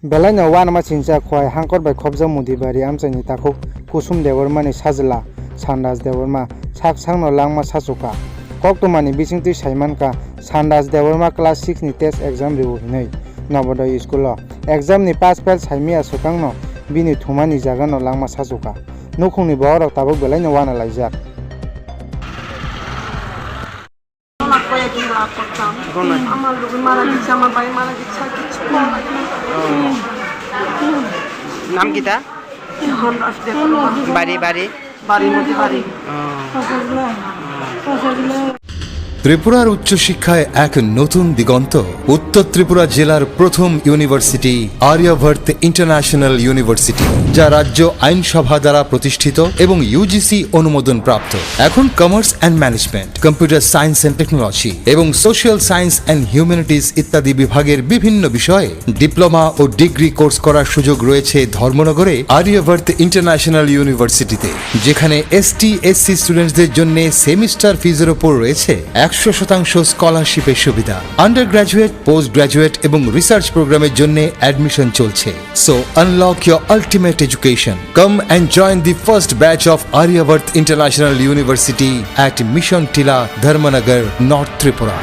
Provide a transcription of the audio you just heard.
Belanya wan ma chincha khwai hangkor bai khobja mudi bari amchai ni takhuk kusum Debbarma ni sajla Sanraj Debbarma Sak Sak no Langma Sachu Kha koktomani bisingtui saimanka Sanraj Debbarma class 6 ni test exam riu hinai Navodaya school o exam ni pass fail saimia sukang no bini thumani jaga no Langma Sachu Kha nukhungni bawrok tabuk belanya wana laijak আমার লোক মারা গেছে আমার ভাই মারা গেছে কিছু নাম কি তা হন্ডাস দেববর্মা বাড়ি বাড়ি বাড়ির মধ্যে বাড়ি ত্রিপুরার উচ্চশিক্ষায় এক নতুন দিগন্ত উত্তর ত্রিপুরা জেলার প্রথম ইউনিভার্সিটি আর্যভট্ট ইন্টারন্যাশনাল ইউনিভার্সিটি যা রাজ্য আইনসভা দ্বারা প্রতিষ্ঠিত এবং ইউজিসি অনুমোদন প্রাপ্ত এখন commerce and management computer science and technology এবং সোশ্যাল সায়েন্স অ্যান্ড হিউম্যানিটিজ ইত্যাদি বিভাগের বিভিন্ন বিষয়ে ডিপ্লোমা ও ডিগ্রি কোর্স করার সুযোগ রয়েছে ধর্মনগরে আর্যভট্ট ইন্টারন্যাশনাল ইউনিভার্সিটিতে যেখানে এসটি এসসি স্টুডেন্টসদের জন্য সেমিস্টার ফিজের উপর রয়েছে 100% স্কলারশিপের সুবিধা আন্ডার গ্রাজুয়েট পোস্ট গ্রাজুয়েট এবং রিসার্চ প্রোগ্রামের জন্য অ্যাডমিশন চলছে so unlock your ultimate education come and join the first batch of Aryabhatta international university at mission Tila Dharmanagar north Tripura